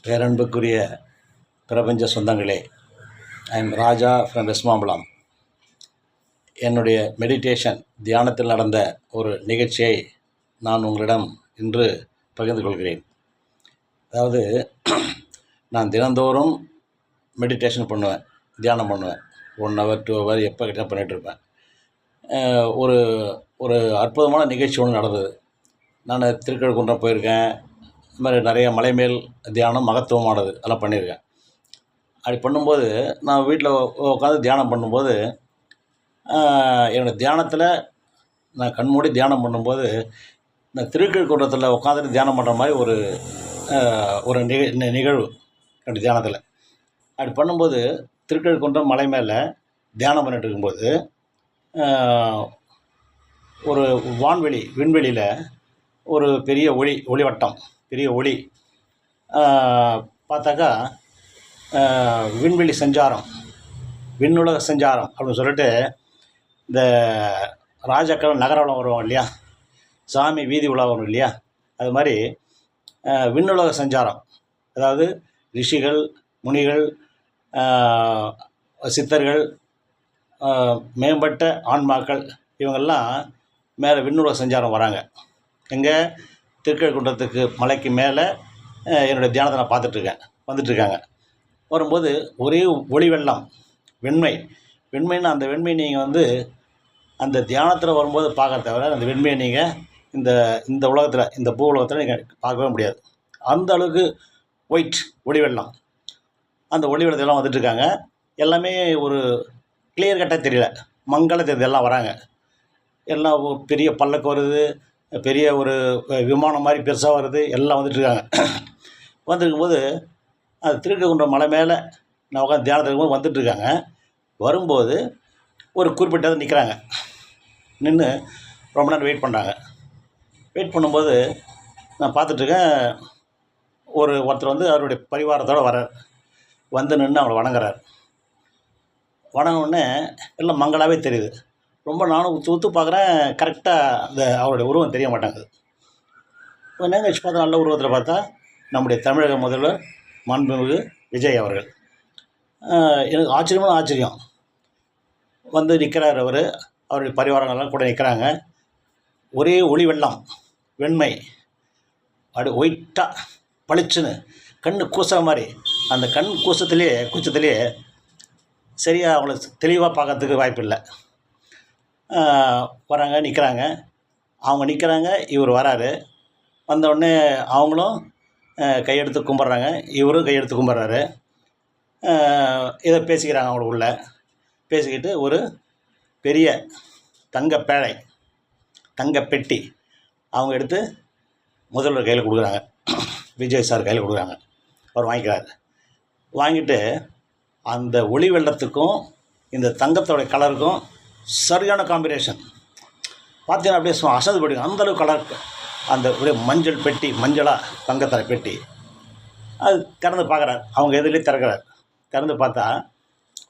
பேரன்புக்குரிய பிரபஞ்ச சொந்தங்களே, I am Raja from west Mambalam. என்னுடைய மெடிடேஷன் தியானத்தில் நடந்த ஒரு நிகழ்ச்சியை நான் உங்களிடம் இன்று பகிர்ந்து கொள்கிறேன். அதாவது நான் தினந்தோறும் மெடிடேஷன் பண்ணுவேன், தியானம் பண்ணுவேன். 1 hour 2 hour எப்போ கிட்ட பண்ணிகிட்ருப்பேன். ஒரு ஒரு அற்புதமான நிகழ்ச்சி ஒன்று நடந்தது. நான் திருக்கழுக்குன்றம் போயிருக்கேன். இது மாதிரி நிறைய மலைமேல் தியானம் மகத்துவமானது அதெல்லாம் பண்ணியிருக்கேன். அப்படி பண்ணும்போது நான் வீட்டில் உட்காந்து தியானம் பண்ணும்போது என்னோடய தியானத்தில் நான் கண்மூடி தியானம் பண்ணும்போது நான் திருக்கழுக்குன்றத்தில் உட்காந்துட்டு தியானம் பண்ணுற மாதிரி ஒரு ஒரு நிகழ்வு என்னுடைய தியானத்தில். அப்படி பண்ணும்போது திருக்கழுக்குன்றம் மலை மேலே தியானம் பண்ணிட்டு இருக்கும்போது ஒரு விண்வெளியில் ஒரு பெரிய ஒளிவட்டம், பெரிய ஒளி பார்த்தாக்கா விண்வெளி சஞ்சாரம், விண்ணுலக சஞ்சாரம் அப்படின்னு சொல்லிட்டு இந்த ராஜாக்கள் நகரவலம் வருவாங்க இல்லையா, சாமி வீதி உலா வரும் இல்லையா, அது மாதிரி விண்ணுலக சஞ்சாரம். அதாவது ரிஷிகள், முனிகள், சித்தர்கள், மேம்பட்ட ஆன்மாக்கள் இவங்கெல்லாம் மேலே விண்ணுலக சஞ்சாரம் வராங்க. எங்கே? திருக்கழுக்குன்றத்துக்கு மலைக்கு மேலே என்னுடைய தியானத்தை நான் பார்த்துட்ருக்கேன். வந்துட்டுருக்காங்க. வரும்போது ஒரே ஒளி வெள்ளம், வெண்மைன்னா அந்த வெண்மை நீங்கள் அந்த தியானத்தில் வரும்போது பார்க்க தவிர அந்த வெண்மையை நீங்கள் இந்த உலகத்தில், இந்த பூ உலகத்தில் நீங்கள் பார்க்கவே முடியாது. அந்த அளவுக்கு ஒயிட் ஒளி வெள்ளம். அந்த ஒளி வெள்ளத்தெல்லாம் வந்துட்டுருக்காங்க. எல்லாமே ஒரு கிளியர் கட்டாக தெரியல, மங்கள தெரியுது. எல்லாம் வராங்க. எல்லாம் பெரிய பல்லக்கு வருது, பெரிய ஒரு விமானம் மாதிரி பெருசாக வருது, எல்லாம் வந்துட்டுருக்காங்க. வந்துருக்கும்போது அது திருக்கழுக்குன்றம் மலை மேலே நான் உட்காந்து தியானத்தில் இருக்கும்போது வந்துட்டுருக்காங்க. வரும்போது ஒரு குறிப்பிட்ட நிற்கிறாங்க. நின்று ரொம்ப நேரம் வெயிட் பண்ணுறாங்க. வெயிட் பண்ணும்போது நான் பார்த்துட்ருக்கேன். ஒருத்தர் அவருடைய பரிவாரத்தோடு வர்றார். நின்று அவங்கள வணங்குறார். வணங்கினோடனே எல்லாம் மங்களாகவே தெரியுது. ரொம்ப நானும் உத்து பார்க்குறேன். கரெக்டாக அவருடைய உருவம் தெரிய மாட்டாங்குது. கொஞ்ச நேரம் கழிச்சு பார்த்தா நல்ல உருவத்தில் பார்த்தா நம்முடைய தமிழக முதல்வர் மாண்புமிகு விஜய் அவர்கள். எனக்கு ஆச்சரியம். நிற்கிறார் அவர். அவருடைய பரிவாரங்கள்லாம் கூட நிற்கிறாங்க. ஒரே ஒளி வெள்ளம், வெண்மை, அப்படி ஒயிட்டாக பளிச்சுன்னு கண் கூசுற மாதிரி. அந்த கண் கூச்சத்திலே சரியாக அவங்கள தெளிவாக பார்க்கறதுக்கு வாய்ப்பு இல்லை. வராங்க, நிற்கிறாங்க. அவங்க நிற்கிறாங்க, இவர் வராரு. வந்தவுடனே அவங்களும் கையெடுத்து கும்பிட்றாங்க, இவரும் கையெடுத்து கும்பிட்றாரு. இதை பேசிக்கிறாங்க. அவங்களுக்குள்ள பேசிக்கிட்டு ஒரு பெரிய தங்க பெட்டி அவங்க எடுத்து முதல்வர் கையில் கொடுக்குறாங்க, விஜய் சார் கையில் கொடுக்குறாங்க. அவர் வாங்கிக்கிறாரு. வாங்கிட்டு அந்த ஒளி வெள்ளத்துக்கும் இந்த தங்கத்தோடைய கலருக்கும் சரியான காம்பினேஷன். பார்த்தீங்கன்னா அப்படியே அசந்து போயிடுங்க. அந்தளவுக்கு கலர். அந்த அப்படியே மஞ்சள் பெட்டி, மஞ்சளாக தங்கத்தோட பெட்டி. அது திறந்து பார்க்குறாரு. அவங்க எதுலேயே திறக்கிறார். திறந்து பார்த்தா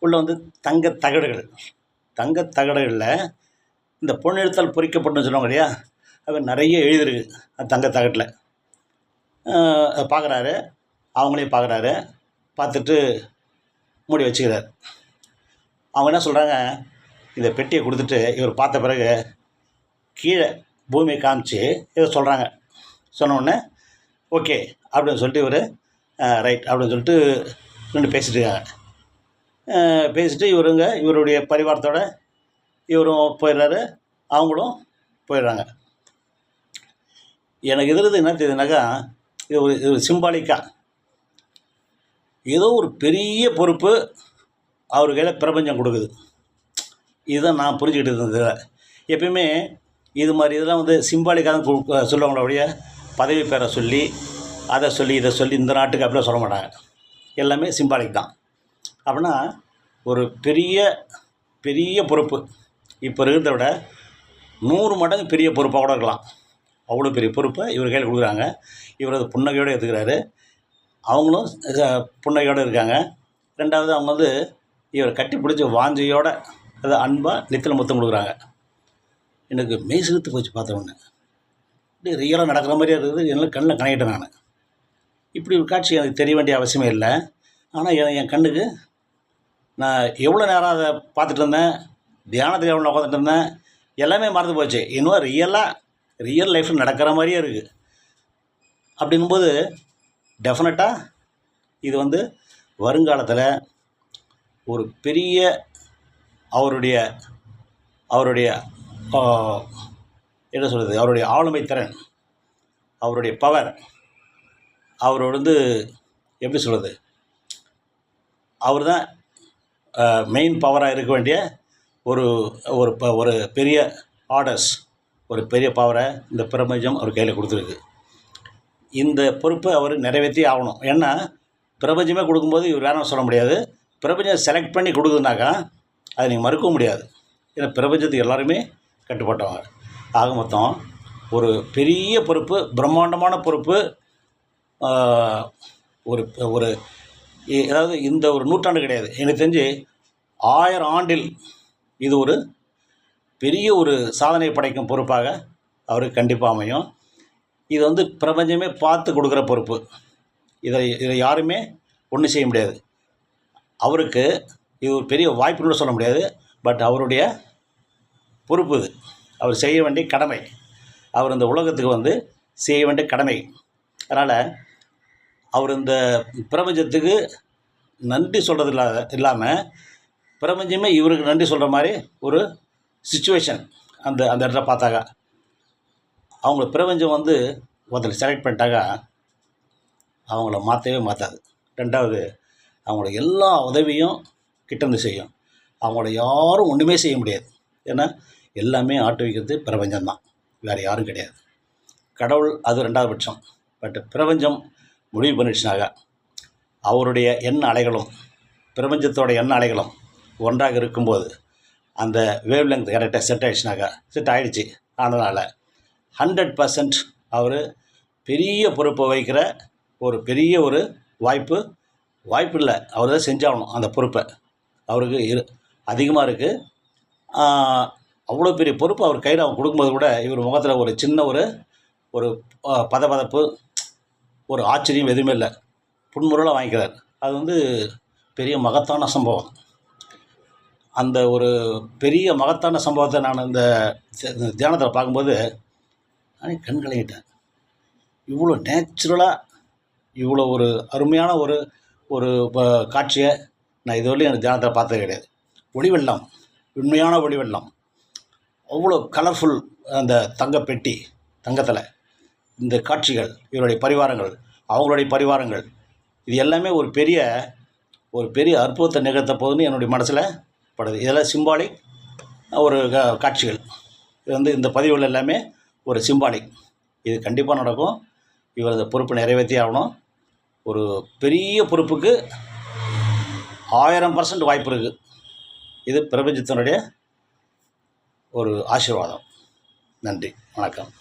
உள்ளே தங்க தகடுகளில் இந்த பொன்னெழுத்தால் பொறிக்கப்பட்டுன்னு சொல்லுவாங்க இல்லையா, அது நிறைய எழுதிருக்கு அந்த தங்கத்தகட்டில். பார்க்குறாரு. அவங்களையும் பார்க்குறாரு. பார்த்துட்டு மூடி வச்சுக்கிறார். அவங்க என்ன சொல்கிறாங்க, இந்த பெட்டியை கொடுத்துட்டு இவர் பார்த்த பிறகு கீழே பூமியை காமிச்சு இதை சொல்கிறாங்க. சொன்னோடனே ஓகே அப்படின்னு சொல்லிட்டு இவர் ரைட் அப்படின்னு சொல்லிட்டு ரெண்டு பேசிகிட்டு இருக்காங்க. பேசிட்டு இவருடைய பரிவாரத்தோட இவரும் போயிடுறாரு, அவங்களும் போயிடுறாங்க. எனக்கு எதிர்த்து என்ன தெரியுதுனாக்கா, இது ஒரு சிம்பாலிக்காக ஏதோ ஒரு பெரிய பொறுப்பு அவர் கையில் பிரபஞ்சம் கொடுக்குது. இதுதான் நான் புரிஞ்சுக்கிட்டு இருந்தது. எப்பயுமே இது மாதிரி இதெல்லாம் சிம்பாலிக்காக தான் சொல்லுவாங்களுடைய பதவி பேரை சொல்லி அதை சொல்லி இதை சொல்லி இந்த நாட்டுக்கு அப்படிலாம் சொல்ல மாட்டாங்க. எல்லாமே சிம்பாலிக் தான். அப்படின்னா ஒரு பெரிய பொறுப்பு இப்போ இருக்கிறத விட 100 மடங்கு பெரிய பொறுப்பாக கூட இருக்கலாம். அவ்வளோ பெரிய பொறுப்பை இவர் கையில் கொடுக்குறாங்க. இவர் அது புன்னகையோடு எடுத்துக்கிறாரு. அவங்களும் புன்னகையோடு இருக்காங்க. ரெண்டாவது அவங்க இவரை கட்டி பிடிச்சி வாஞ்சையோட அது அன்பாக நெத்தில முத்தம் கொடுக்குறாங்க. எனக்கு மெய் சிலுத்து போச்சு. பார்த்த உடனே இப்படி ரியலாக நடக்கிற மாதிரியே இருக்குது. எல்லாம் கண்ணில் கணக்கிட்டேன் நான். இப்படி ஒரு காட்சி எனக்கு தெரிய வேண்டிய அவசியமே இல்லை. ஆனால் என் கண்ணுக்கு நான் எவ்வளோ நேரம் அதை பார்த்துட்டு இருந்தேன், தியானத்தில் எவ்வளோ உட்காந்துட்டு இருந்தேன், எல்லாமே மறந்து போச்சு. இன்னும் ரியல் லைஃப்பில் நடக்கிற மாதிரியே இருக்குது. அப்படிங்கும்போது டெஃபினட்டாக இது வந்து வருங்காலத்தில் ஒரு பெரிய அவருடைய அவருடைய என்ன சொல்கிறது, அவருடைய ஆளுமை திறன், அவருடைய பவர், அவர் வந்து எப்படி சொல்கிறது, அவர் தான் மெயின் பவராக இருக்க வேண்டிய ஒரு ஒரு ஒரு பெரிய ஆர்டர்ஸ், ஒரு பெரிய பவரை இந்த பிரபஞ்சம் அவர் கையில் கொடுத்துருக்கு. இந்த பொறுப்பை அவர் நிறைவேற்றி ஆகணும். ஏன்னா பிரபஞ்சமே கொடுக்கும்போது இவர் வேணாம் சொல்ல முடியாது. பிரபஞ்சம் செலக்ட் பண்ணி கொடுக்குதுனாக்கா அதை நீங்கள் மறுக்க முடியாது. ஏன்னா பிரபஞ்சத்துக்கு எல்லாருமே கட்டுப்பட்டவங்க. ஆக மொத்தம் ஒரு பெரிய பொறுப்பு, பிரம்மாண்டமான பொறுப்பு. ஒரு ஒரு அதாவது இந்த ஒரு நூற்றாண்டு கிடையாது, எனக்கு தெரிஞ்சு 1000 ஆண்டில் இது ஒரு பெரிய ஒரு சாதனை படைக்கும் பொறுப்பாக அவருக்கு கண்டிப்பாக அமையும். இது வந்து பிரபஞ்சமே பார்த்து கொடுக்குற பொறுப்பு. இதை யாருமே ஒன்றும் செய்ய முடியாது. அவருக்கு இது ஒரு பெரிய வாய்ப்புன்னு சொல்ல முடியாது. பட் அவருடைய பொறுப்பு இது. அவர் செய்ய வேண்டிய கடமை, அவர் இந்த உலகத்துக்கு வந்து செய்ய வேண்டிய கடமை. அதனால் அவர் இந்த பிரபஞ்சத்துக்கு நன்றி சொல்கிறது இல்லாமல் பிரபஞ்சமே இவருக்கு நன்றி சொல்கிற மாதிரி ஒரு சிச்சுவேஷன் அந்த இடத்துல பார்த்தாக்கா, அவங்கள பிரபஞ்சம் வந்து ஒருத்தர் செலக்ட் பண்ணிட்டாக்கா அவங்கள மாற்றவே மாற்றாது. ரெண்டாவது, அவங்களோட எல்லா உதவியும் கிட்டேருந்து செய்யும். அவங்கள யாரும் ஒன்றுமே செய்ய முடியாது. ஏன்னா எல்லாமே ஆட்டு வைக்கிறது பிரபஞ்சம்தான், வேறு யாரும் கிடையாது. கடவுள் அது ரெண்டாவது பட்சம். பட் பிரபஞ்சம் முடிவு பண்ணிடுச்சுனாக்கா அவருடைய எண்ண அலைகளும் பிரபஞ்சத்தோட எண்ண அலைகளும் ஒன்றாக இருக்கும்போது அந்த வேவ் லெங்த் கரெக்டாக செட் ஆகிடுச்சு. அதனால் 100% அவர் பெரிய பொறுப்பை வகிக்கிற ஒரு பெரிய ஒரு வாய்ப்பு இல்லை, அவர் தான் செஞ்சாகணும். அந்த பொறுப்பை அவருக்கு அதிகமாக இருக்குது. அவ்வளோ பெரிய பொறுப்பு அவர் கையில் அவங்க கொடுக்கும்போது கூட இவர் முகத்தில் ஒரு சின்ன ஒரு பதபதப்பு, ஒரு ஆச்சரியம் எதுவுமே இல்லை. புன்முறுவலாக வாங்கிக்கிறார். அது வந்து பெரிய மகத்தான சம்பவம். அந்த ஒரு பெரிய மகத்தான சம்பவத்தை நான் இந்த தியானத்தில் பார்க்கும்போது நானே கண் கலங்கிட்டேன். இவ்வளோ நேச்சுரலாக இவ்வளோ ஒரு அருமையான ஒரு காட்சியை நான் இதுவரையும் எனக்கு தியானத்தில் பார்த்தது கிடையாது. ஒளிவெள்ளம், உண்மையான ஒளிவெள்ளம், அவ்வளோ கலர்ஃபுல். அந்த தங்கப்பெட்டி, தங்கத்தில் இந்த காட்சிகள், இவருடைய பரிவாரங்கள், அவங்களுடைய பரிவாரங்கள், இது எல்லாமே ஒரு பெரிய அற்புதத்தை நிகழ்த்த போகுதுன்னு என்னுடைய மனசில் படுது. இதெல்லாம் சிம்பாலிக் ஒரு காட்சிகள். இது வந்து இந்த பதிவுகள் எல்லாமே ஒரு சிம்பாலிக். இது கண்டிப்பாக நடக்கும். இவர் அந்த பொறுப்பை நிறைவேற்றி ஆகணும். ஒரு பெரிய பொறுப்புக்கு 1000% வாய்ப்பு இருக்குது. இது பிரபஞ்சத்தினுடைய ஒரு ஆசீர்வாதம். நன்றி, வணக்கம்.